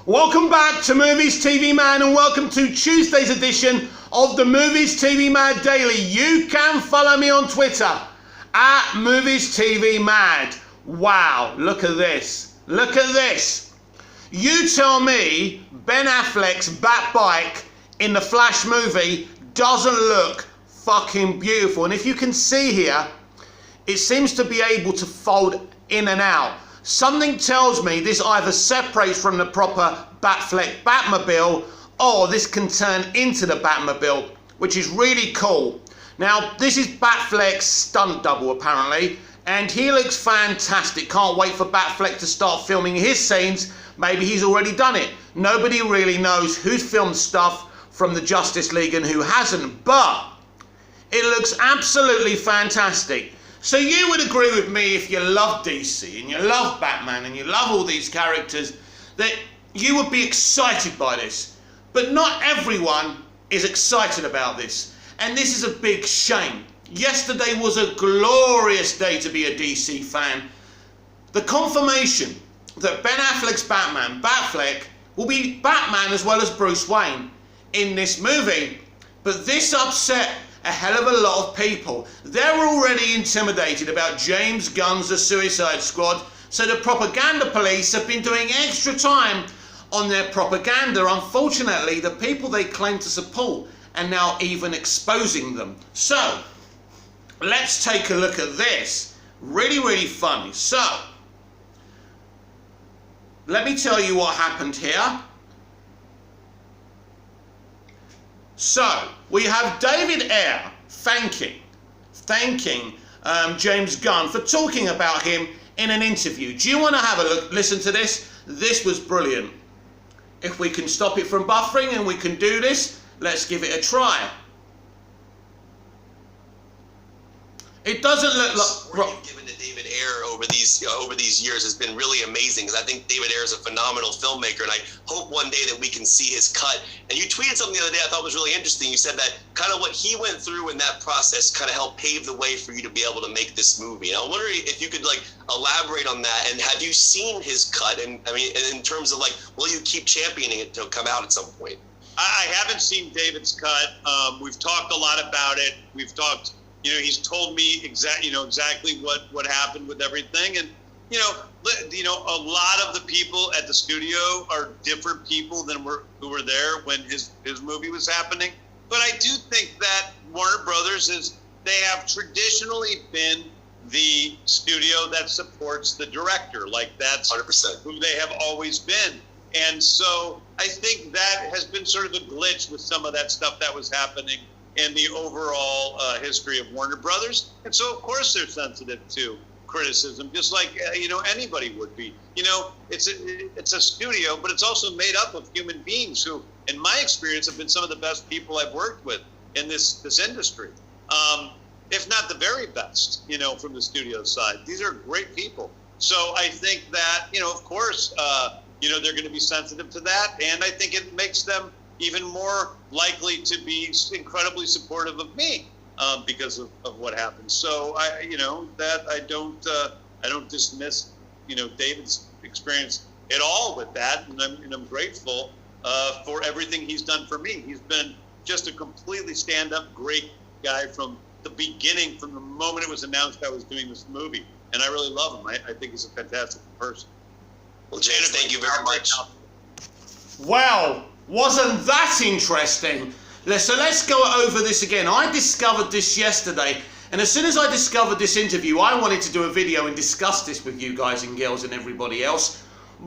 Welcome back to Movies TV Man, and welcome to Tuesday's edition of the Movies TV Mad Daily. You can follow me on Twitter at Movies TV Mad. Wow, look at this. Look at this. You tell me Ben Affleck's Bat Bike in the Flash movie doesn't look fucking beautiful. And if you can see here, it seems to be able to fold in and out. Something tells me this either separates from the proper Batfleck Batmobile, or this can turn into the Batmobile, which is really cool. Now, this is Batfleck's stunt double, apparently, and he looks fantastic. Can't wait for Batfleck to start filming his scenes. Maybe he's already done it. Nobody really knows who's filmed stuff from the Justice League and who hasn't, but it looks absolutely fantastic. So you would agree with me, if you love DC and you love Batman and you love all these characters, that you would be excited by this. But not everyone is excited about this. And this is a big shame. Yesterday was a glorious day to be a DC fan. The confirmation that Ben Affleck's Batman, Batfleck, will be Batman as well as Bruce Wayne in this movie. But this upset a hell of a lot of people. They're already intimidated about James Gunn's The Suicide Squad, so the propaganda police have been doing extra time on their propaganda. Unfortunately, the people they claim to support are now even exposing them. So, let's take a look at this. Really, really funny. So, let me tell you what happened here. So, we have David Ayer thanking James Gunn for talking about him in an interview. Do you want to have a listen to this? This was brilliant. If we can stop it from buffering and we can do this, let's give it a try. It doesn't look like... What you've given to David Ayer over these years has been really amazing, because I think David Ayer is a phenomenal filmmaker, and I hope one day that we can see his cut. And you tweeted something the other day I thought was really interesting. You said that kind of what he went through in that process kind of helped pave the way for you to be able to make this movie. And I wonder if you could elaborate on that, and have you seen his cut? And I mean, in terms of will you keep championing it to come out at some point? I haven't seen David's cut. We've talked a lot about it. We've talked. He's told me exactly what happened with everything, and a lot of the people at the studio are different people than who were there when his movie was happening. But I do think that Warner Brothers they have traditionally been the studio that supports the director. That's 100% who they have always been. And so I think that has been sort of a glitch with some of that stuff that was happening in the overall history of Warner Brothers. And so, of course, they're sensitive to criticism, just like, anybody would be. It's a studio, but it's also made up of human beings who, in my experience, have been some of the best people I've worked with in this industry. If not the very best, from the studio side. These are great people. So I think that, of course, they're going to be sensitive to that. And I think it makes them even more likely to be incredibly supportive of me because of what happened. So I don't dismiss David's experience at all with that, and I'm grateful for everything he's done for me. He's been just a completely stand-up great guy from the beginning, from the moment it was announced I was doing this movie, and I really love him. I think he's a fantastic person. Well, James, thank you very much. Wow. Wasn't that interesting? So let's go over this again. I discovered this yesterday, and as soon as I discovered this interview, I wanted to do a video and discuss this with you guys and girls and everybody else,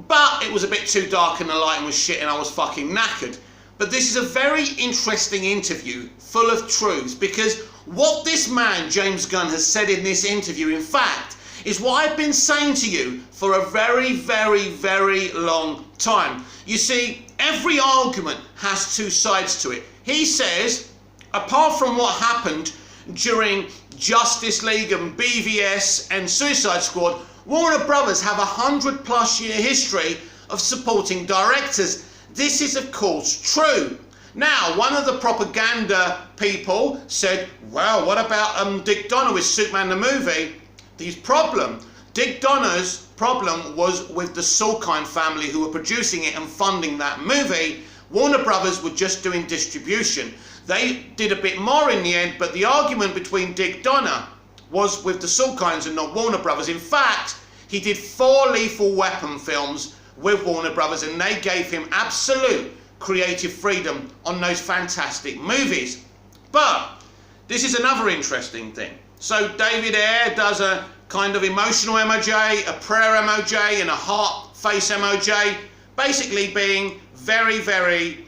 but it was a bit too dark and the lighting was shit and I was fucking knackered. But this is a very interesting interview full of truths, because what this man, James Gunn, has said in this interview, in fact, is what I've been saying to you for a very, very, very long time. You see, every argument has two sides to it. He says, apart from what happened during Justice League and BVS and Suicide Squad, Warner Brothers have a 100+ year history of supporting directors. This is, of course, true. Now, one of the propaganda people said, well, what about Dick Donner with Superman the movie? The problem, Dick Donner's problem was with the Sorkin family who were producing it and funding that movie. Warner Brothers were just doing distribution. They did a bit more in the end, but the argument between Dick Donner was with the Sorkins and not Warner Brothers. In fact, he did 4 Lethal Weapon films with Warner Brothers, and they gave him absolute creative freedom on those fantastic movies. But this is another interesting thing. So David Ayer does a kind of emotional MOJ, a prayer MOJ, and a heart face MOJ, basically being very, very,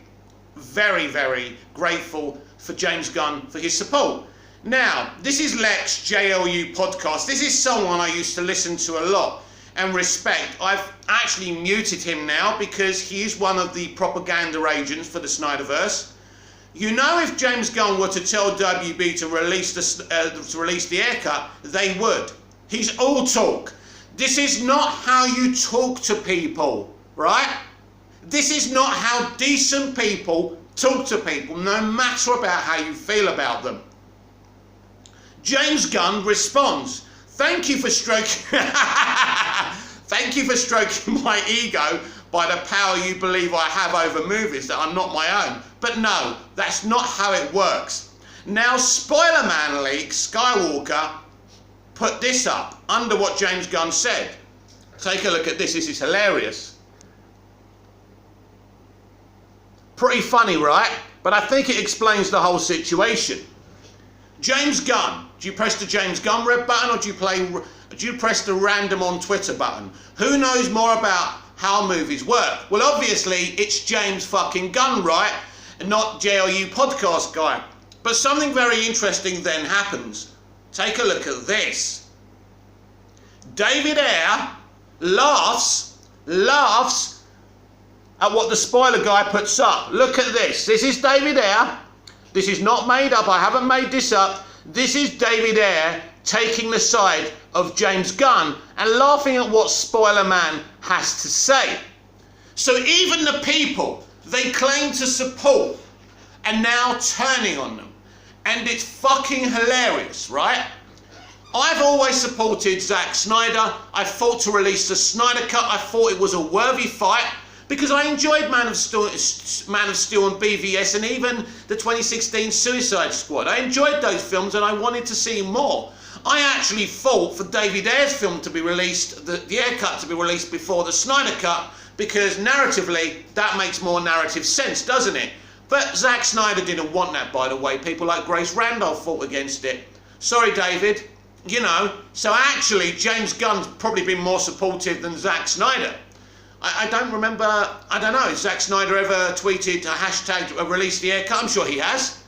very, very grateful for James Gunn for his support. Now, this is Lex JLU podcast. This is someone I used to listen to a lot and respect. I've actually muted him now because he is one of the propaganda agents for the Snyderverse. You know, if James Gunn were to tell WB to release the haircut, they would. He's all talk. This is not how you talk to people, right? This is not how decent people talk to people, no matter about how you feel about them. James Gunn responds, "Thank you for stroking thank you for stroking my ego by the power you believe I have over movies that are not my own." But no, that's not how it works. Now, Spoiler Man Leak Skywalker put this up under what James Gunn said. Take a look at this. This is hilarious. Pretty funny, right? But I think it explains the whole situation. James Gunn. Do you press the James Gunn red button, or do you press the random on Twitter button? Who knows more about how movies work? Well, obviously, it's James fucking Gunn, right? And not JLU podcast guy. But something very interesting then happens. Take a look at this. David Ayer laughs at what the spoiler guy puts up. Look at this. This is David Ayer. This is not made up. I haven't made this up. This is David Ayer taking the side of James Gunn and laughing at what Spoiler Man has to say. So even the people they claim to support are now turning on them. And it's fucking hilarious, right? I've always supported Zack Snyder. I fought to release the Snyder Cut. I thought it was a worthy fight because I enjoyed Man of Steel and BVS, and even the 2016 Suicide Squad. I enjoyed those films and I wanted to see more. I actually fought for David Ayer's film to be released, the Ayer Cut to be released before the Snyder Cut, because narratively that makes more narrative sense, doesn't it? But Zack Snyder didn't want that, by the way. People like Grace Randolph fought against it. Sorry, David. You know, so actually James Gunn's probably been more supportive than Zack Snyder. I don't remember, I don't know, has Zack Snyder ever tweeted a hashtag release the Ayer Cut? I'm sure he has.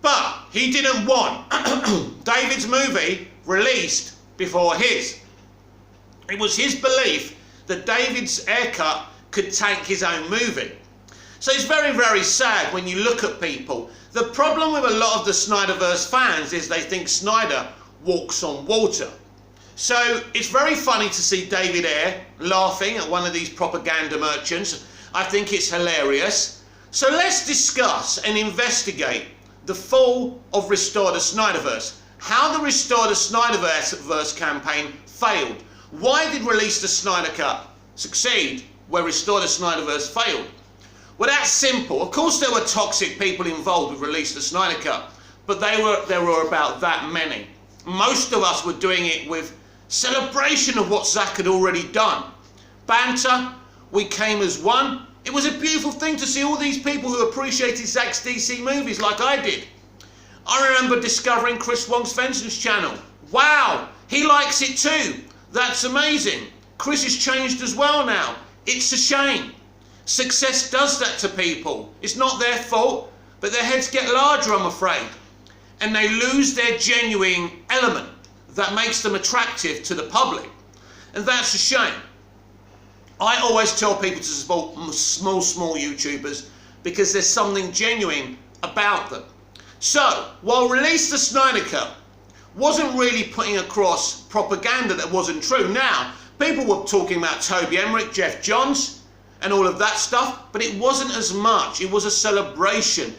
But he didn't want David's movie released before his. It was his belief that David's Ayer Cut could tank his own movie. So it's very, very sad when you look at people. The problem with a lot of the Snyderverse fans is they think Snyder walks on water. So it's very funny to see David Ayer laughing at one of these propaganda merchants. I think it's hilarious. So let's discuss and investigate the fall of Restore the Snyderverse. How the Restore the Snyderverse campaign failed. Why did Release the Snyder Cut succeed where Restore the Snyderverse failed? Well, that's simple. Of course there were toxic people involved with Release the Snyder Cut, but there were about that many. Most of us were doing it with celebration of what Zack had already done. Banter, we came as one. It was a beautiful thing to see all these people who appreciated Zack's DC movies like I did. I remember discovering Chris Wong's Vengeance channel. Wow, he likes it too. That's amazing. Chris has changed as well now. It's a shame. Success does that to people. It's not their fault, but their heads get larger, I'm afraid. And they lose their genuine element that makes them attractive to the public. And that's a shame. I always tell people to support small YouTubers because there's something genuine about them. So, while Release the Snyder Cut wasn't really putting across propaganda that wasn't true, now, people were talking about Toby Emmerich, Jeff Johns, and all of that stuff, but it wasn't as much. It was a celebration,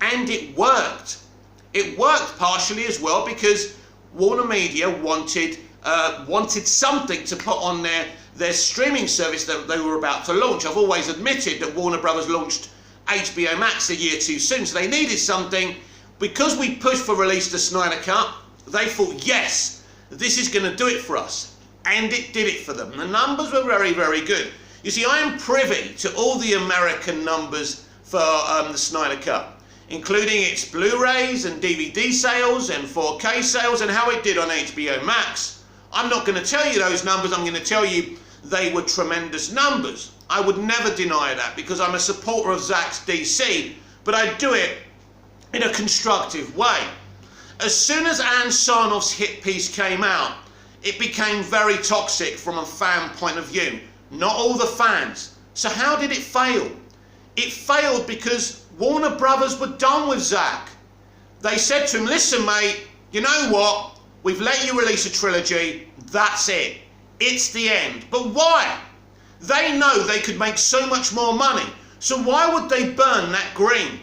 and it worked. It worked partially as well because Warner Media wanted wanted something to put on their streaming service that they were about to launch. I've always admitted that Warner Brothers launched HBO Max a year too soon, so they needed something. Because we pushed for release the Snyder Cut, they thought, yes, this is going to do it for us. And it did it for them. The numbers were very, very good. You see, I am privy to all the American numbers for the Snyder Cut, including its Blu-rays and DVD sales and 4K sales and how it did on HBO Max. I'm not going to tell you those numbers. I'm going to tell you they were tremendous numbers. I would never deny that because I'm a supporter of Zack's DC, but I do it in a constructive way. As soon as Ann Sarnoff's hit piece came out, it became very toxic from a fan point of view. Not all the fans. So how did it fail? It failed because Warner Brothers were done with Zack. They said to him, listen mate, you know what? We've let you release a trilogy. That's it. It's the end. But why? They know they could make so much more money. So why would they burn that green?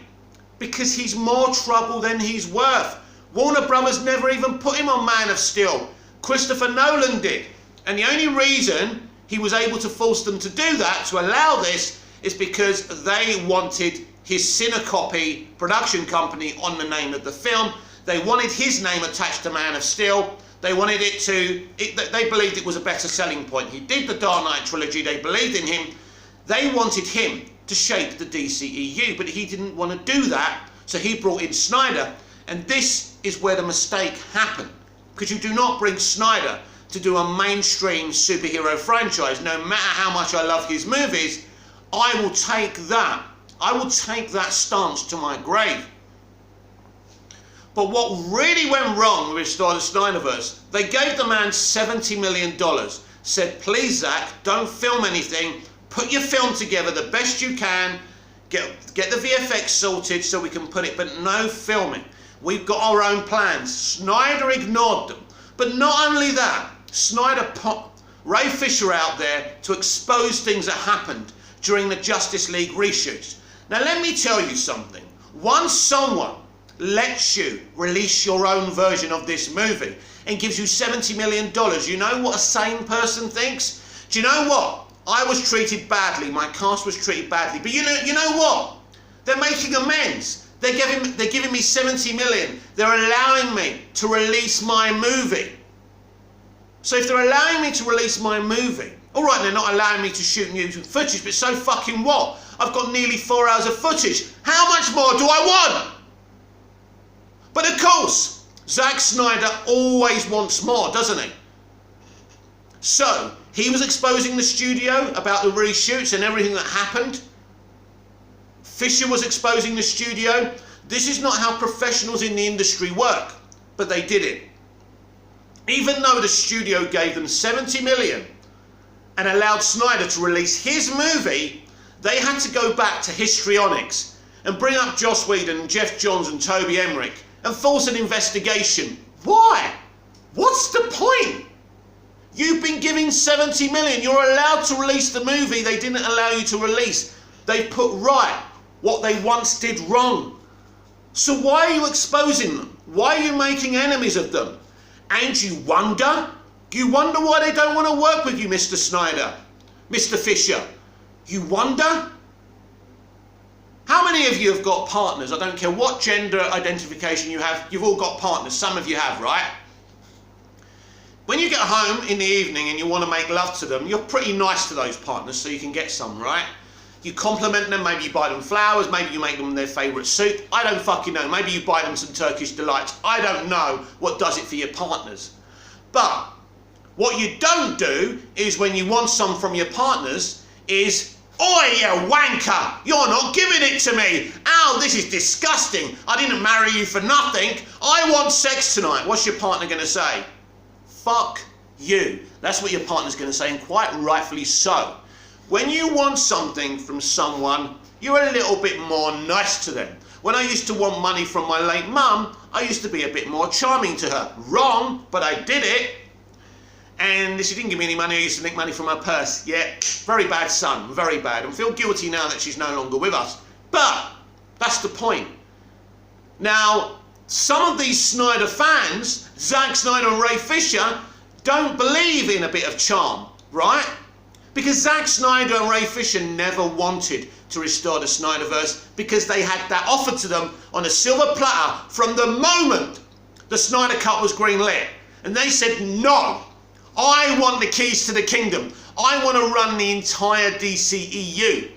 Because he's more trouble than he's worth. Warner Brothers never even put him on Man of Steel. Christopher Nolan did. And the only reason he was able to force them to do that, to allow this, is because they wanted his Cinecopy production company on the name of the film. They wanted his name attached to Man of Steel. They wanted it to, they believed it was a better selling point. He did the Dark Knight trilogy. They believed in him. They wanted him to shape the DCEU, but he didn't want to do that. So he brought in Snyder. And this is where the mistake happened. Because you do not bring Snyder to do a mainstream superhero franchise. No matter how much I love his movies, I will take that. I will take that stance to my grave. But what really went wrong with the Snyderverse, they gave the man $70 million. Said, please Zack, don't film anything. Put your film together the best you can. Get the VFX sorted so we can put it, but no filming. We've got our own plans. Snyder ignored them. But not only that, Snyder put Ray Fisher out there to expose things that happened during the Justice League reshoots. Now let me tell you something. Once someone lets you release your own version of this movie and gives you $70 million, you know what a sane person thinks? Do you know what? I was treated badly. My cast was treated badly. But you know what? They're making amends. They're giving me $70 million. They're allowing me to release my movie. So if they're allowing me to release my movie, all right, they're not allowing me to shoot new footage, but so fucking what? I've got nearly 4 hours of footage. How much more do I want? But of course, Zack Snyder always wants more, doesn't he? So he was exposing the studio about the reshoots and everything that happened. Fisher was exposing the studio. This is not how professionals in the industry work, but they did it. Even though the studio gave them $70 million and allowed Snyder to release his movie, they had to go back to histrionics and bring up Joss Whedon, Jeff Johns and Toby Emmerich and force an investigation. Why? What's the point? You've been given $70 million. You're allowed to release the movie they didn't allow you to release. They put right what they once did wrong. So why are you exposing them? Why are you making enemies of them? And you wonder why they don't want to work with you, Mr. Snyder, Mr. Fisher. You wonder? How many of you have got partners? I don't care what gender identification you have, you've all got partners. Some of you have, right? When you get home in the evening and you want to make love to them, you're pretty nice to those partners so you can get some, right? You compliment them, maybe you buy them flowers, maybe you make them their favourite soup. I don't fucking know. Maybe you buy them some Turkish delights. I don't know what does it for your partners. But what you don't do is when you want some from your partners is, oi, you wanker, you're not giving it to me. Ow, this is disgusting. I didn't marry you for nothing. I want sex tonight. What's your partner going to say? Fuck you. That's what your partner's going to say, and quite rightfully so. When you want something from someone, you're a little bit more nice to them. When I used to want money from my late mum, I used to be a bit more charming to her. Wrong, but I did it. And if she didn't give me any money, I used to nick money from her purse. Yeah, very bad son, very bad. And feel guilty now that she's no longer with us. But that's the point. Now, some of these Snyder fans, Zack Snyder and Ray Fisher, don't believe in a bit of charm, right? Because Zack Snyder and Ray Fisher never wanted to restore the Snyderverse because they had that offered to them on a silver platter from the moment the Snyder Cut was greenlit. And they said, no, I want the keys to the kingdom. I want to run the entire DCEU.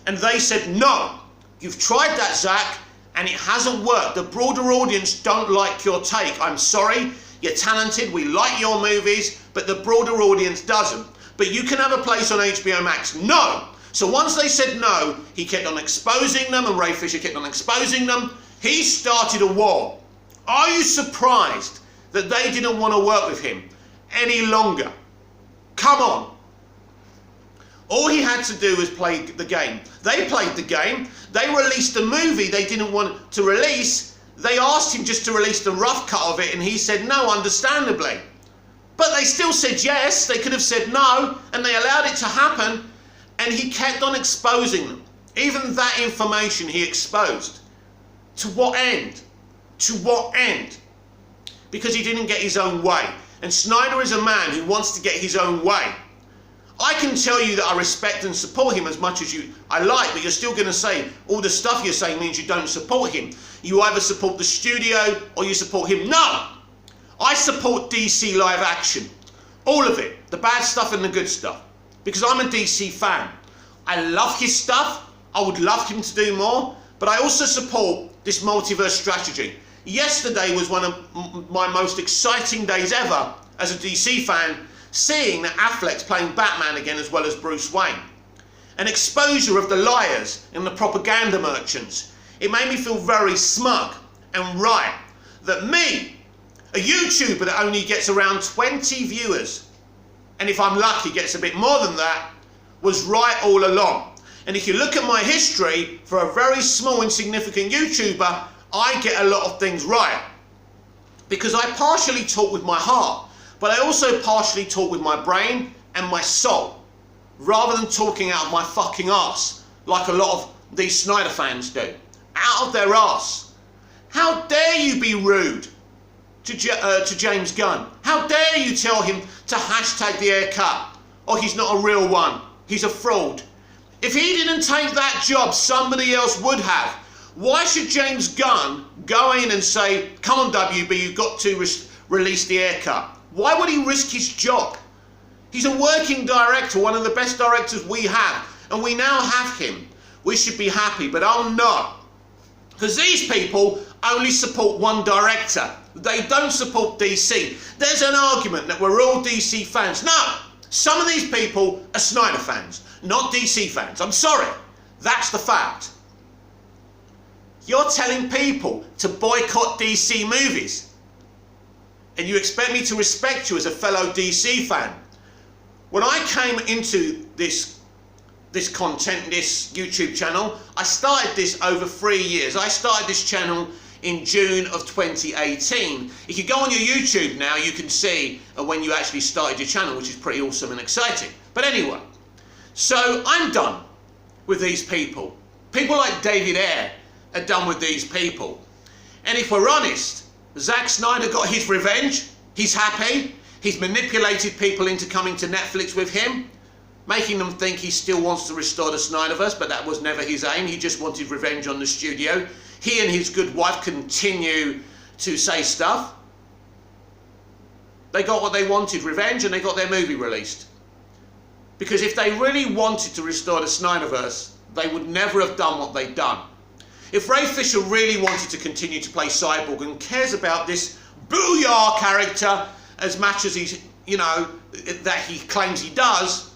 And they said, no, you've tried that, Zack, and it hasn't worked. The broader audience don't like your take. I'm sorry, you're talented, we like your movies, but the broader audience doesn't. But you can have a place on HBO Max. No. So once they said no, he kept on exposing them, and Ray Fisher kept on exposing them. He started a war. Are you surprised that they didn't want to work with him any longer? Come on. All he had to do was play the game. They played the game. They released a movie they didn't want to release. They asked him just to release the rough cut of it, and he said no, understandably. But they still said yes. They could have said no, and they allowed it to happen, and he kept on exposing them. Even that information he exposed. To what end? To what end? Because he didn't get his own way. And Snyder is a man who wants to get his own way. I can tell you that I respect and support him as much as I like, but you're still going to say all the stuff you're saying means you don't support him. You either support the studio or you support him. No! I support DC live action. All of it. The bad stuff and the good stuff. Because I'm a DC fan. I love his stuff. I would love him to do more. But I also support this multiverse strategy. Yesterday was one of my most exciting days ever as a DC fan, seeing that Affleck's playing Batman again as well as Bruce Wayne. An exposure of the liars and the propaganda merchants. It made me feel very smug and right that me, a YouTuber that only gets around 20 viewers, and if I'm lucky gets a bit more than that, was right all along. And if you look at my history, for a very small insignificant YouTuber, I get a lot of things right. Because I partially talk with my heart, but I also partially talk with my brain and my soul, rather than talking out of my fucking arse, like a lot of these Snyder fans do. Out of their arse. How dare you be rude to James Gunn? How dare you tell him to hashtag the air cut? Or he's not a real one. He's a fraud. If he didn't take that job, somebody else would have. Why should James Gunn go in and say, come on WB, you've got to release the air cut? Why would he risk his job? He's a working director, one of the best directors we have, and we now have him. We should be happy, but oh no. Because these people only support one director. They don't support DC. There's an argument that we're all DC fans. No, some of these people are Snyder fans, not DC fans. I'm sorry, that's the fact. You're telling people to boycott DC movies, and you expect me to respect you as a fellow DC fan. When I came into this content, this YouTube channel, I started this over 3 years. I started this channel in June of 2018. If you go on your YouTube now, you can see when you actually started your channel, which is pretty awesome and exciting. But anyway, so I'm done with these people. People like David Ayer are done with these people. And if we're honest, Zack Snyder got his revenge. He's happy. He's manipulated people into coming to Netflix with him, making them think he still wants to restore the Snyderverse, but that was never his aim. He just wanted revenge on the studio. He and his good wife continue to say stuff. They got what they wanted, revenge, and they got their movie released. Because if they really wanted to restore the Snyderverse, they would never have done what they've done. If Ray Fisher really wanted to continue to play Cyborg and cares about this booyah character as much as he's, that he claims he does,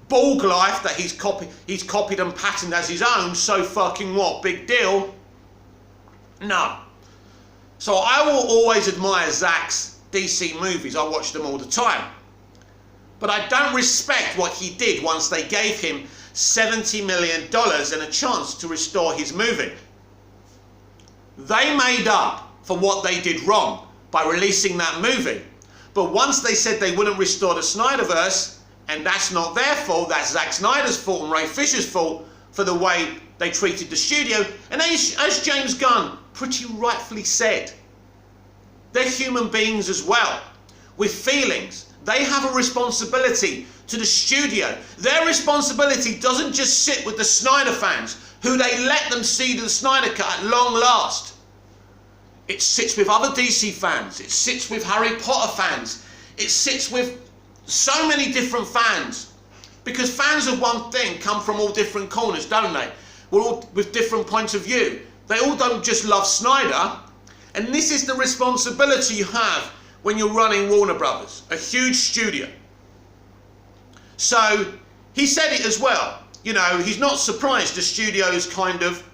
Borg life that he's copied and patterned as his own, so fucking what? Big deal? No. So I will always admire Zack's DC movies. I watch them all the time. But I don't respect what he did once they gave him $70 million and a chance to restore his movie. They made up for what they did wrong by releasing that movie. But once they said they wouldn't restore the Snyderverse, and that's not their fault, that's Zack Snyder's fault and Ray Fisher's fault for the way they treated the studio. And as James Gunn pretty rightfully said, they're human beings as well. with feelings. They have a responsibility to the studio. Their responsibility doesn't just sit with the Snyder fans, who they let them see the Snyder Cut at long last. It sits with other DC fans. It sits with Harry Potter fans. It sits with so many different fans. Because fans of one thing come from all different corners, don't they? We're all with different points of view. They all don't just love Snyder. And this is the responsibility you have when you're running Warner Brothers, a huge studio. So he said it as well. You know, he's not surprised the studio's kind of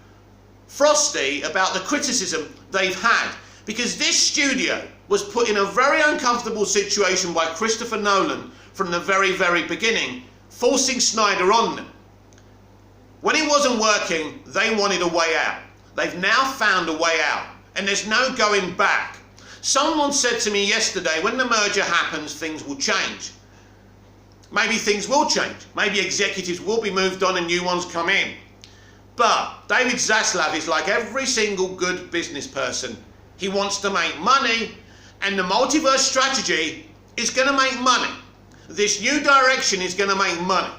frosty about the criticism they've had, because this studio was put in a very uncomfortable situation by Christopher Nolan from the very, very beginning, forcing Snyder on them. When it wasn't working, they wanted a way out. They've now found a way out, and there's no going back. Someone said to me yesterday, when the merger happens, things will change. Maybe things will change. Maybe executives will be moved on and new ones come in. But David Zaslav is like every single good business person. He wants to make money, and the multiverse strategy is going to make money. This new direction is going to make money.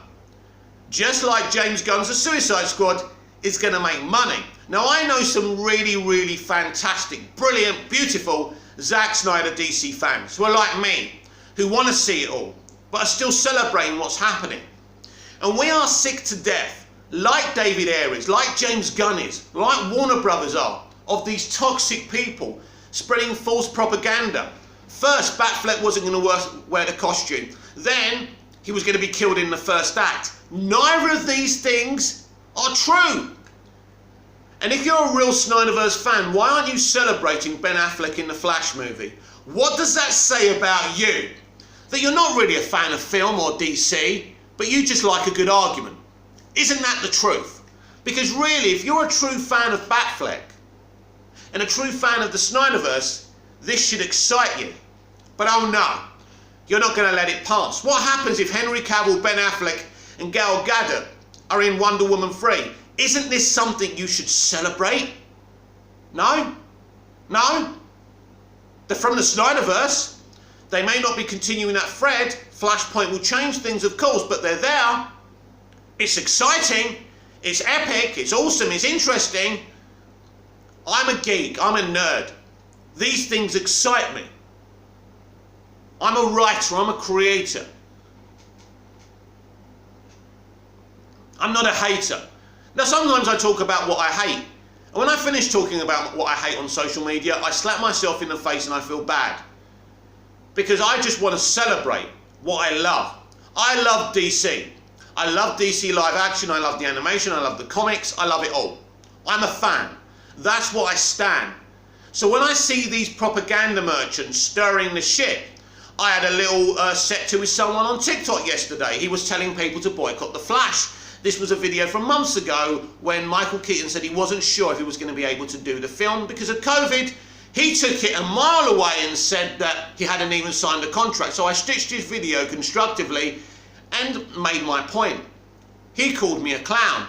Just like James Gunn's The Suicide Squad is going to make money. Now, I know some really, really fantastic, brilliant, beautiful Zack Snyder DC fans who are like me, who want to see it all, but are still celebrating what's happening. And we are sick to death, like David Ayer is, like James Gunn is, like Warner Brothers are, of these toxic people spreading false propaganda. First, Batfleck wasn't going to wear the costume. Then, he was going to be killed in the first act. Neither of these things are true. And if you're a real Snyderverse fan, why aren't you celebrating Ben Affleck in the Flash movie? What does that say about you? That you're not really a fan of film or DC, but you just like a good argument. Isn't that the truth? Because really, if you're a true fan of Batfleck and a true fan of the Snyderverse, this should excite you. But oh no, you're not going to let it pass. What happens if Henry Cavill, Ben Affleck and Gal Gadot are in Wonder Woman 3? Isn't this something you should celebrate? No? No? They're from the Snyderverse. They may not be continuing that thread. Flashpoint will change things, of course, but they're there. It's exciting. It's epic. It's awesome. It's interesting. I'm a geek. I'm a nerd. These things excite me. I'm a writer. I'm a creator. I'm not a hater. Now, sometimes I talk about what I hate. And when I finish talking about what I hate on social media, I slap myself in the face and I feel bad. Because I just want to celebrate what I love. I love DC. I love DC live action. I love the animation. I love the comics. I love it all. I'm a fan. That's what I stand. So when I see these propaganda merchants stirring the shit, I had a little set to with someone on TikTok yesterday. He was telling people to boycott The Flash. This was a video from months ago when Michael Keaton said he wasn't sure if he was going to be able to do the film because of COVID. He took it a mile away and said that he hadn't even signed a contract. So I stitched his video constructively and made my point. He called me a clown.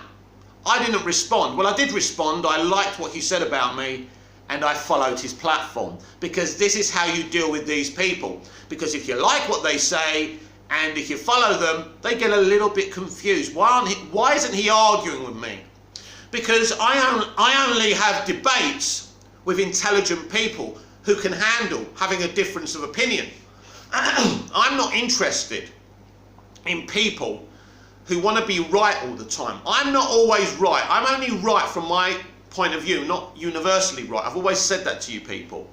I didn't respond. Well, I did respond. I liked what he said about me and I followed his platform, because this is how you deal with these people. Because if you like what they say and if you follow them, they get a little bit confused. Why isn't he arguing with me? Because I only have debates with intelligent people who can handle having a difference of opinion. I'm not interested in people who want to be right all the time. I'm not always right. I'm only right from my point of view, not universally right. I've always said that to you people.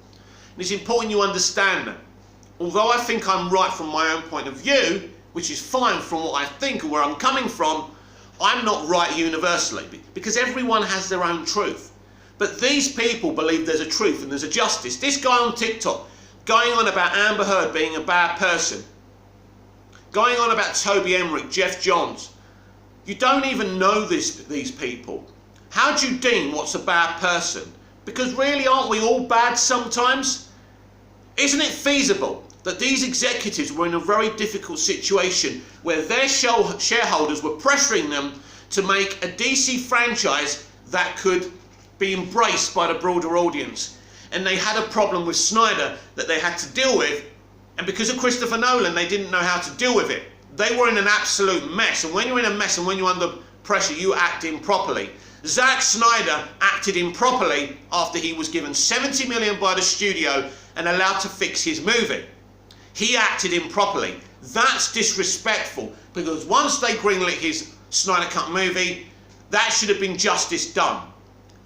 And it's important you understand that. Although I think I'm right from my own point of view, which is fine from what I think and where I'm coming from, I'm not right universally, because everyone has their own truth. But these people believe there's a truth and there's a justice. This guy on TikTok, going on about Amber Heard being a bad person, going on about Toby Emmerich, Jeff Johns. You don't even know these people. How do you deem what's a bad person? Because really, aren't we all bad sometimes? Isn't it feasible that these executives were in a very difficult situation where their shareholders were pressuring them to make a DC franchise that could be embraced by the broader audience? And they had a problem with Snyder that they had to deal with, And because of Christopher Nolan, they didn't know how to deal with it. They were in an absolute mess. And when you're in a mess and when you're under pressure, you act improperly. Zack Snyder acted improperly after he was given $70 million by the studio and allowed to fix his movie. He acted improperly. That's disrespectful, because once they greenlit his Snyder Cut movie, that should have been justice done.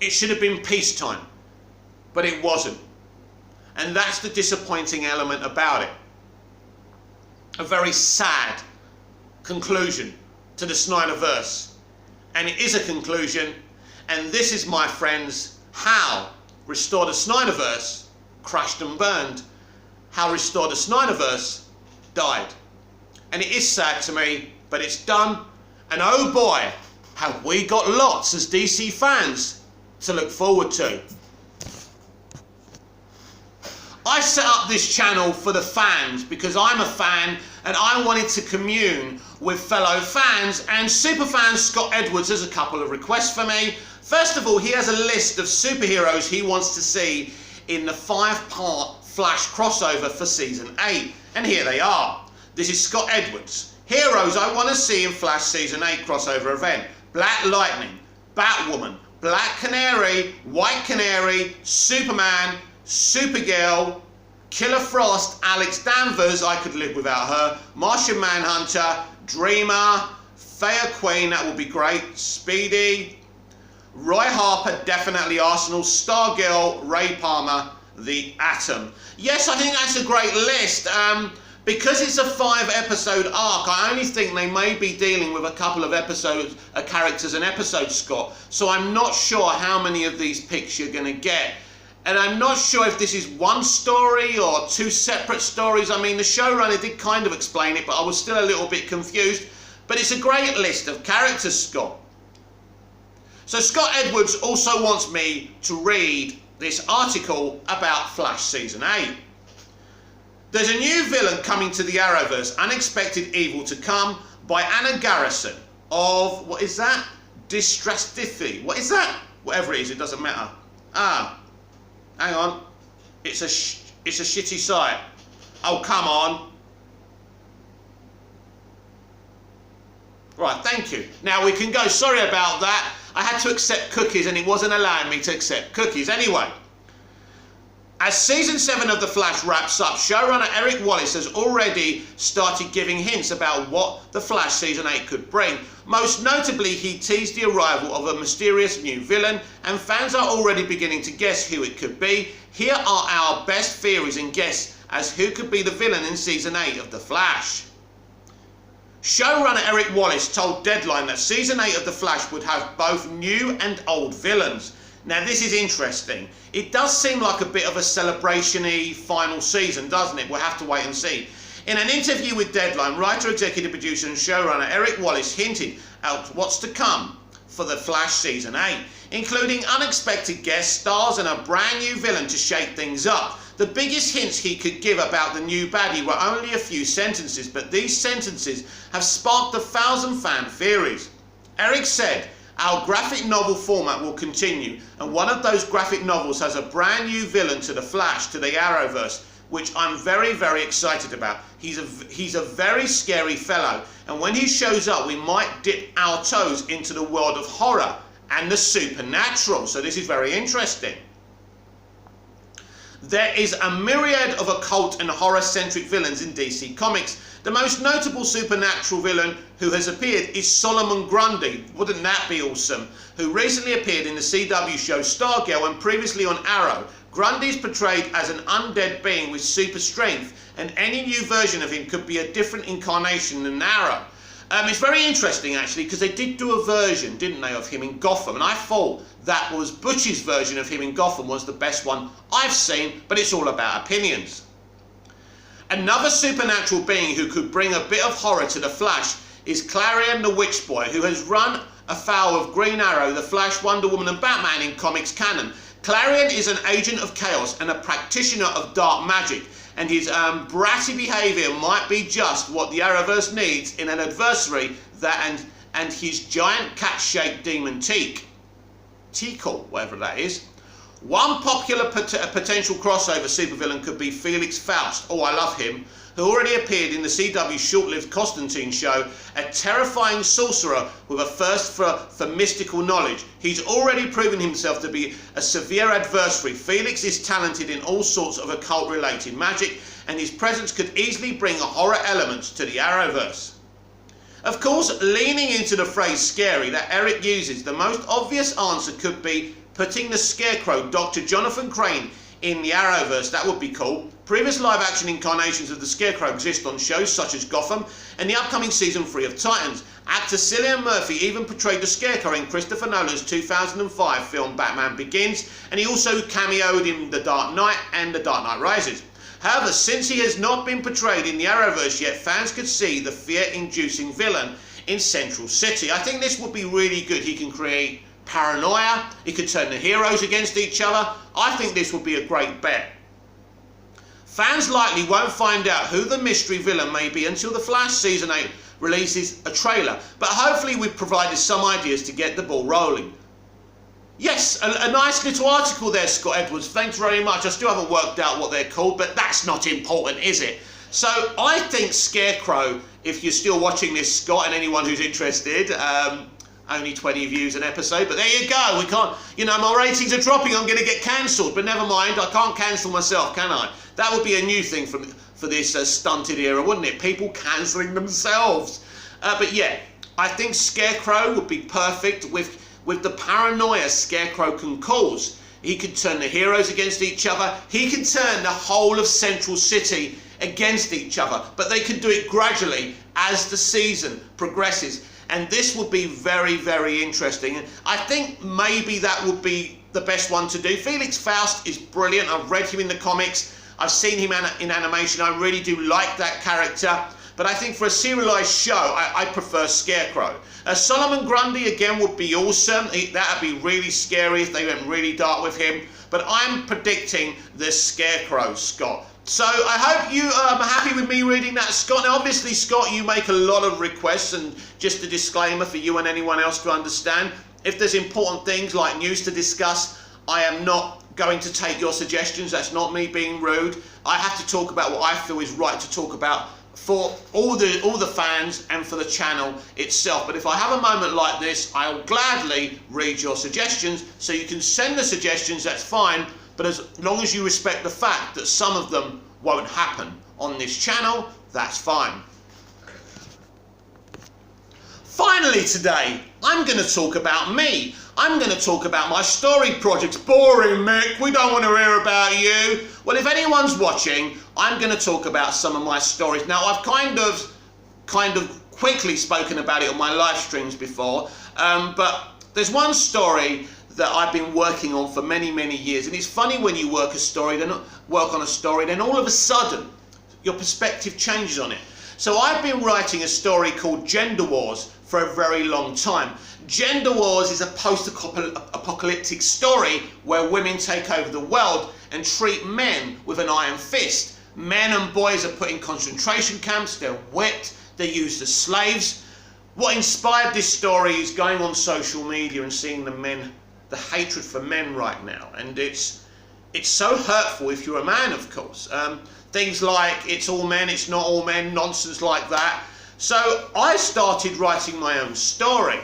It should have been peacetime, but it wasn't. And that's the disappointing element about it. A very sad conclusion to the Snyderverse. And it is a conclusion, and this is, my friends, how Restore the Snyderverse crashed and burned. How Restore the Snyderverse died. And it is sad to me, but it's done. And oh boy, have we got lots as DC fans to look forward to. I set up this channel for the fans because I'm a fan and I wanted to commune with fellow fans, and superfan Scott Edwards has a couple of requests for me. First of all, he has a list of superheroes he wants to see in the 5-part Flash crossover for Season 8. And here they are. This is Scott Edwards. Heroes I want to see in Flash Season 8 crossover event. Black Lightning, Batwoman, Black Canary, White Canary, Superman, Supergirl, Killer Frost, Alex Danvers, I could live without her, Martian Manhunter, Dreamer, Faya Queen, that would be great, Speedy, Roy Harper, definitely Arsenal, Stargirl, Ray Palmer, the Atom. Yes, I think that's a great list. Because it's a 5-episode arc, I only think they may be dealing with a couple of episodes, characters an episode, Scott. So I'm not sure how many of these picks you're going to get. And I'm not sure if this is one story or 2 separate stories. I mean, the showrunner did kind of explain it, but I was still a little bit confused. But it's a great list of characters, Scott. So Scott Edwards also wants me to read this article about Flash Season 8. There's a new villain coming to the Arrowverse, Unexpected Evil to Come, by Anna Garrison of, what is that? Distrastify. What is that? Whatever it is, it doesn't matter. Hang on. It's a shitty site. Oh, come on. Right, thank you. Now we can go. Sorry about that. I had to accept cookies and it wasn't allowing me to accept cookies. Anyway. As Season 7 of The Flash wraps up, showrunner Eric Wallace has already started giving hints about what The Flash Season 8 could bring. Most notably, he teased the arrival of a mysterious new villain, and fans are already beginning to guess who it could be. Here are our best theories and guess as who could be the villain in Season 8 of The Flash. Showrunner Eric Wallace told Deadline that Season 8 of The Flash would have both new and old villains. Now this is interesting. It does seem like a bit of a celebration-y final season, doesn't it? We'll have to wait and see. In an interview with Deadline, writer, executive producer and showrunner Eric Wallace hinted at what's to come for The Flash Season 8, including unexpected guest stars and a brand new villain to shake things up. The biggest hints he could give about the new baddie were only a few sentences, but these sentences have sparked 1,000 fan theories. Eric said, "Our graphic novel format will continue, and one of those graphic novels has a brand new villain to the Flash, to the Arrowverse, which I'm very, very excited about. He's a very scary fellow, and when he shows up, we might dip our toes into the world of horror and the supernatural." So this is very interesting. There is a myriad of occult and horror-centric villains in DC Comics. The most notable supernatural villain who has appeared is Solomon Grundy, wouldn't that be awesome, who recently appeared in the CW show Stargirl and previously on Arrow. Grundy is portrayed as an undead being with super strength, and any new version of him could be a different incarnation than Arrow. It's very interesting actually, because they did do a version, didn't they, of him in Gotham, and I thought that was Butch's version of him in Gotham was the best one I've seen, but it's all about opinions. Another supernatural being who could bring a bit of horror to the Flash is Clarion the Witch Boy, who has run afoul of Green Arrow, the Flash, Wonder Woman and Batman in comics canon. Clarion is an agent of chaos and a practitioner of dark magic, and his bratty behaviour might be just what the Arrowverse needs in an adversary and his giant cat-shaped demon Tikal, whatever that is. One popular potential crossover supervillain could be Felix Faust. Oh, I love him. who already appeared in the CW short-lived Constantine show, a terrifying sorcerer with a thirst for mystical knowledge. He's already proven himself to be a severe adversary. Felix is talented in all sorts of occult-related magic, and his presence could easily bring horror elements to the Arrowverse. Of course, leaning into the phrase scary that Eric uses, the most obvious answer could be putting the Scarecrow, Dr. Jonathan Crane, in the Arrowverse. That would be cool. Previous live-action incarnations of the Scarecrow exist on shows such as Gotham and the upcoming season 3 of Titans. Actor Cillian Murphy even portrayed the Scarecrow in Christopher Nolan's 2005 film Batman Begins, and he also cameoed in The Dark Knight and The Dark Knight Rises. However, since he has not been portrayed in the Arrowverse yet, fans could see the fear-inducing villain in Central City. I think this would be really good. He can create paranoia, he could turn the heroes against each other. I think this would be a great bet. Fans likely won't find out who the mystery villain may be until The Flash Season 8 releases a trailer, but hopefully we've provided some ideas to get the ball rolling. Yes, a nice little article there, Scott Edwards. Thanks very much. I still haven't worked out what they're called, but that's not important, is it? So I think Scarecrow, if you're still watching this, Scott, and anyone who's interested, only 20 views an episode, but there you go. We can't, my ratings are dropping. I'm going to get cancelled, but never mind. I can't cancel myself, can I? That would be a new thing for this stunted era, wouldn't it? People cancelling themselves. But yeah, I think Scarecrow would be perfect with the paranoia Scarecrow can cause. He could turn the heroes against each other. He can turn the whole of Central City against each other. But they can do it gradually as the season progresses. And this would be very, very interesting. I think maybe that would be the best one to do. Felix Faust is brilliant. I've read him in the comics. I've seen him in animation. I really do like that character. But I think for a serialized show, I prefer Scarecrow. Solomon Grundy, again, would be awesome. That would be really scary if they went really dark with him. But I'm predicting the Scarecrow, Scott. So I hope you are happy with me reading that, Scott. Now, obviously, Scott, you make a lot of requests, and just a disclaimer for you and anyone else to understand, if there's important things like news to discuss, I am not going to take your suggestions. That's not me being rude. I have to talk about what I feel is right to talk about for all the fans and for the channel itself. But if I have a moment like this, I'll gladly read your suggestions. So you can send the suggestions, that's fine, but as long as you respect the fact that some of them won't happen on this channel, that's fine. Finally today, I'm going to talk about me. I'm going to talk about my story projects. Boring, Mick, we don't want to hear about you. Well, if anyone's watching, I'm going to talk about some of my stories. Now, I've kind of quickly spoken about it on my live streams before, but there's one story that I've been working on for many, many years. And it's funny when you work on a story, then all of a sudden, your perspective changes on it. So I've been writing a story called Gender Wars for a very long time. Gender Wars is a post-apocalyptic story where women take over the world and treat men with an iron fist. Men and boys are put in concentration camps, they're whipped, they're used as slaves. What inspired this story is going on social media and seeing the hatred for men right now. And it's so hurtful if you're a man, of course. Things like it's all men, it's not all men, nonsense like that. So I started writing my own story.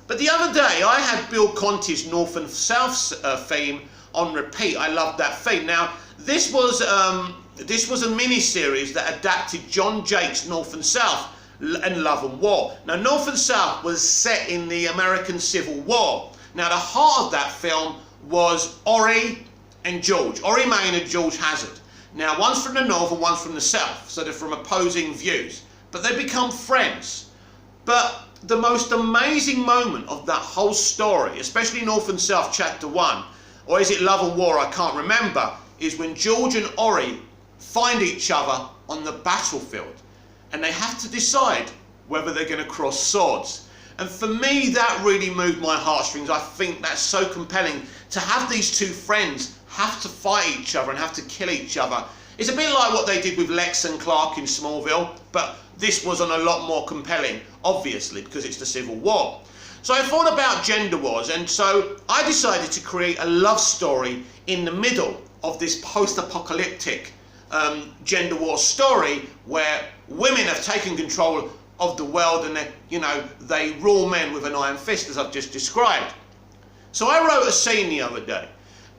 But the other day I had Bill Conti's North and South theme on repeat. I loved that theme. Now this was a mini-series that adapted John Jake's North and South and Love and War. Now North and South was set in the American Civil War. Now the heart of that film was Ori and George. Ori Maynard, George Hazard. Now one's from the north and one's from the south, so they're from opposing views. But they become friends. But the most amazing moment of that whole story, especially North and South Chapter 1, or is it Love and War, I can't remember, is when George and Ori find each other on the battlefield. And they have to decide whether they're going to cross swords. And for me, that really moved my heartstrings. I think that's so compelling to have these two friends have to fight each other and have to kill each other. It's a bit like what they did with Lex and Clark in Smallville, but this was on a lot more compelling, obviously, because it's the Civil War. So I thought about Gender Wars, and so I decided to create a love story in the middle of this post-apocalyptic gender war story where women have taken control of the world and they rule men with an iron fist, as I've just described. So I wrote a scene the other day,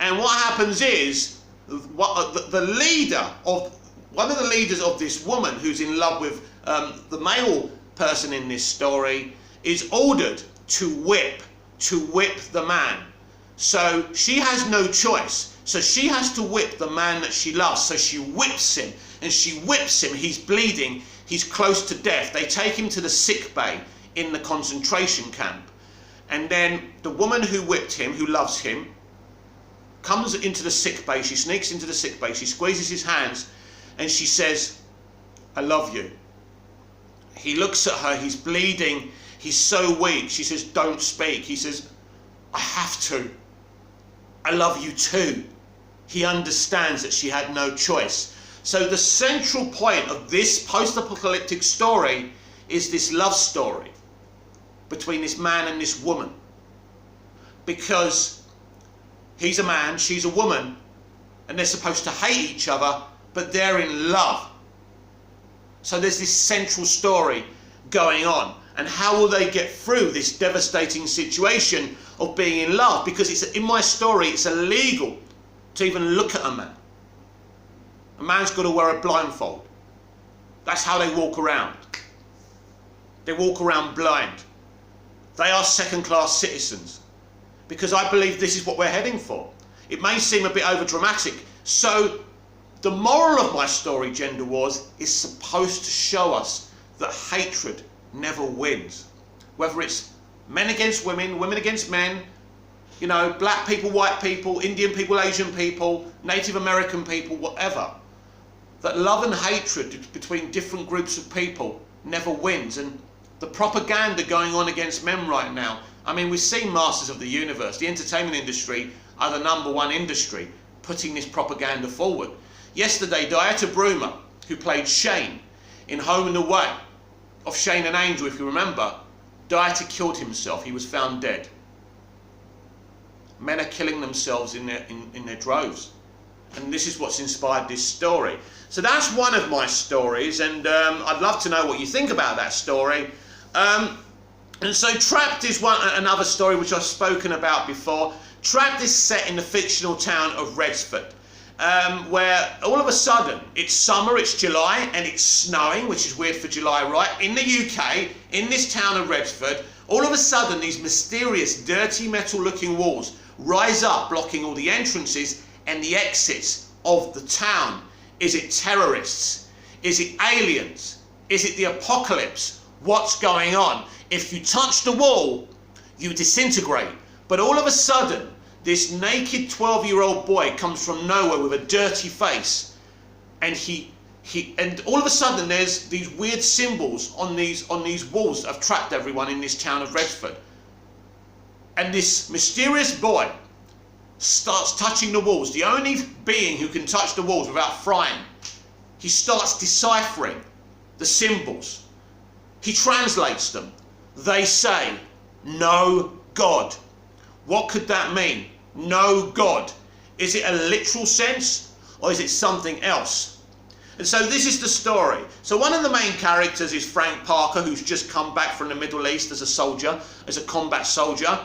and what happens is one of the leaders of this woman who's in love with the male person in this story is ordered to whip the man. So she has no choice. So she has to whip the man that she loves. So she whips him, and she whips him. He's bleeding. He's close to death. They take him to the sick bay in the concentration camp. And then the woman who whipped him, who loves him, comes into the sick bay. She sneaks into the sick bay. She squeezes his hands and she says, "I love you." He looks at her. He's bleeding. He's so weak. She says, "Don't speak." He says, "I have to. I love you too." He understands that she had no choice. So the central point of this post-apocalyptic story is this love story between this man and this woman. Because he's a man, she's a woman, and they're supposed to hate each other, but they're in love. So there's this central story going on. And how will they get through this devastating situation of being in love? Because it's, in my story, it's illegal to even look at a man. A man's got to wear a blindfold. That's how they walk around. They walk around blind. They are second-class citizens. Because I believe this is what we're heading for. It may seem a bit overdramatic. So the moral of my story, Gender Wars, is supposed to show us that hatred never wins. Whether it's men against women, women against men, black people, white people, Indian people, Asian people, Native American people, whatever. That love and hatred between different groups of people never wins. And the propaganda going on against men right now, I mean, we've seen Masters of the Universe. The entertainment industry are the #1 industry putting this propaganda forward. Yesterday, Dieter Broomer, who played Shane in Home and Away, of Shane and Angel, if you remember, Dieter killed himself. He was found dead. Men are killing themselves in their droves. And this is what's inspired this story. So that's one of my stories, and I'd love to know what you think about that story. And so Trapped is another story which I've spoken about before. Trapped is set in the fictional town of Redsford, where all of a sudden it's summer, it's July, and it's snowing, which is weird for July, right? In the UK, in this town of Redsford, all of a sudden these mysterious, dirty metal-looking walls rise up, blocking all the entrances and the exits of the town. Is it terrorists? Is it aliens? Is it the apocalypse? What's going on? If you touch the wall, you disintegrate. But all of a sudden, this naked 12-year-old boy comes from nowhere with a dirty face, and and all of a sudden there's these weird symbols on these walls that have trapped everyone in this town of Redsford. And this mysterious boy starts touching the walls. The only being who can touch the walls without frying. He starts deciphering the symbols. He translates them. They say, "No God." What could that mean? No God. Is it a literal sense, or is it something else? And so this is the story. So one of the main characters is Frank Parker, who's just come back from the Middle East as a soldier, as a combat soldier.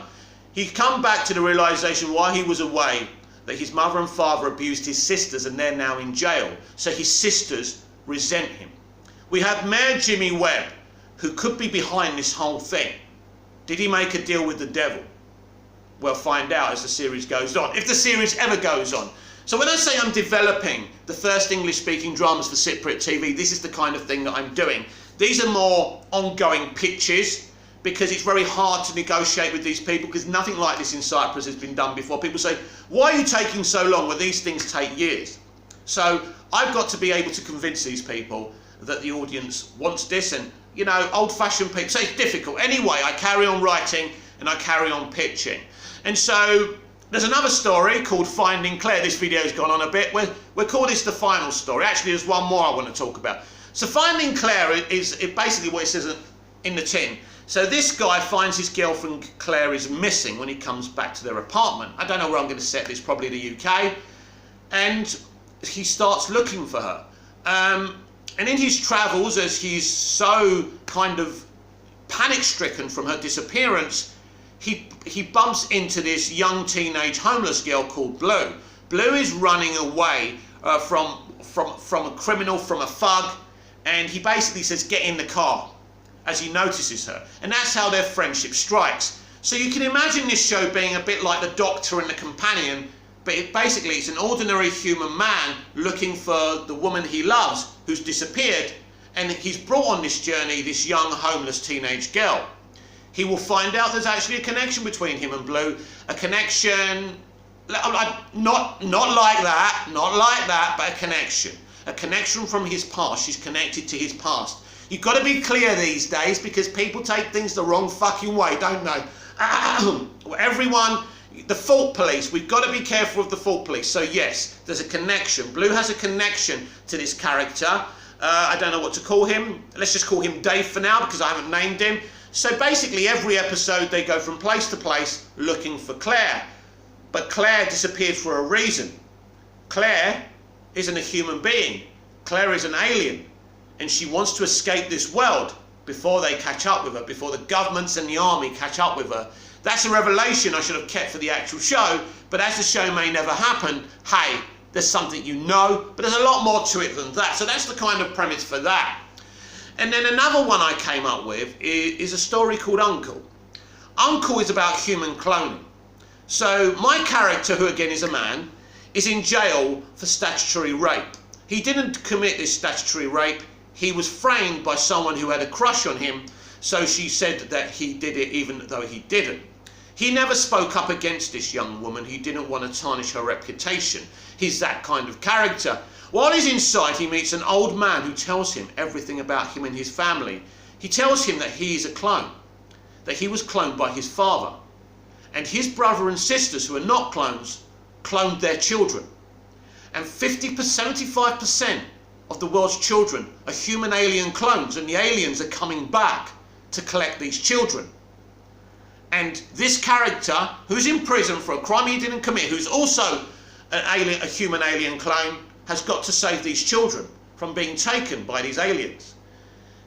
He's come back to the realization while he was away that his mother and father abused his sisters, and they're now in jail. So his sisters resent him. We have Mayor Jimmy Webb, who could be behind this whole thing. Did he make a deal with the devil? We'll find out as the series goes on, if the series ever goes on. So when I say I'm developing the first English-speaking dramas for Cypriot TV, this is the kind of thing that I'm doing. These are more ongoing pitches, because it's very hard to negotiate with these people, because nothing like this in Cyprus has been done before. People say, "Why are you taking so long?" Well, these things take years. So I've got to be able to convince these people that the audience wants this, and old-fashioned people. So it's difficult. Anyway, I carry on writing and I carry on pitching. And so there's another story called Finding Claire. This video's gone on a bit. We'll call this the final story. Actually, there's one more I want to talk about. So Finding Claire is basically what it says in the tin. So this guy finds his girlfriend Claire is missing when he comes back to their apartment. I don't know where I'm going to set this, probably the UK. And he starts looking for her. And in his travels, as he's so kind of panic-stricken from her disappearance, he bumps into this young teenage homeless girl called Blue. Blue is running away from a criminal, from a thug, and he basically says, "Get in the car," as he notices her. And that's how their friendship strikes. So you can imagine this show being a bit like The Doctor and the Companion, but basically it's an ordinary human man looking for the woman he loves who's disappeared, and he's brought on this journey this young homeless teenage girl. He will find out there's actually a connection between him and Blue, a connection, not like that, but a connection from his past. She's connected to his past. You've got to be clear these days because people take things the wrong fucking way, don't they? Everyone, the fault police, we've got to be careful of the fault police. So yes, there's a connection. Blue has a connection to this character. I don't know what to call him. Let's just call him Dave for now because I haven't named him. So basically every episode they go from place to place looking for Claire. But Claire disappeared for a reason. Claire isn't a human being. Claire is an alien. And she wants to escape this world before they catch up with her, before the governments and the army catch up with her. That's a revelation I should have kept for the actual show, but as the show may never happen, hey, there's something you know, but there's a lot more to it than that. So that's the kind of premise for that. And then another one I came up with is a story called Uncle. Uncle is about human cloning. So my character, who again is a man, is in jail for statutory rape. He didn't commit this statutory rape. He was framed by someone who had a crush on him, so she said that he did it even though he didn't. He never spoke up against this young woman. He didn't want to tarnish her reputation. He's that kind of character. While he's inside, he meets an old man who tells him everything about him and his family. He tells him that he is a clone, that he was cloned by his father. And his brother and sisters, who are not clones, cloned their children. And 75% of the world's children are human alien clones, and the aliens are coming back to collect these children. And this character, who's in prison for a crime he didn't commit, who's also a human alien clone, has got to save these children from being taken by these aliens.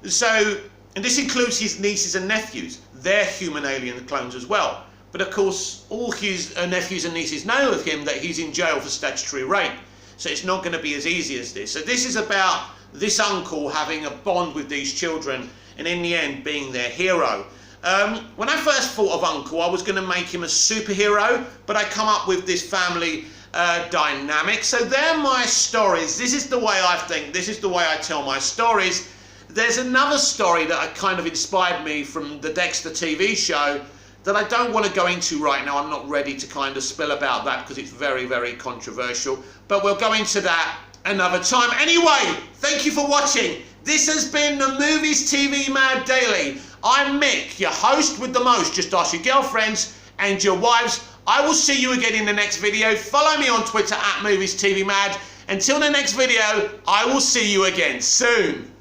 So, and this includes his nieces and nephews. They're human alien clones as well. But of course, all his nephews and nieces know of him that he's in jail for statutory rape. So it's not going to be as easy as this. So this is about this uncle having a bond with these children and in the end being their hero. When I first thought of Uncle, I was going to make him a superhero, but I come up with this family dynamic. So they're my stories. This is the way I think. This is the way I tell my stories. There's another story that kind of inspired me from the Dexter TV show that I don't want to go into right now. I'm not ready to kind of spill about that because it's very, very controversial. But we'll go into that another time. Anyway, thank you for watching. This has been the Movies TV Mad Daily. I'm Mick, your host with the most. Just ask your girlfriends and your wives. I will see you again in the next video. Follow me on Twitter @Movies TV Mad. Until the next video, I will see you again soon.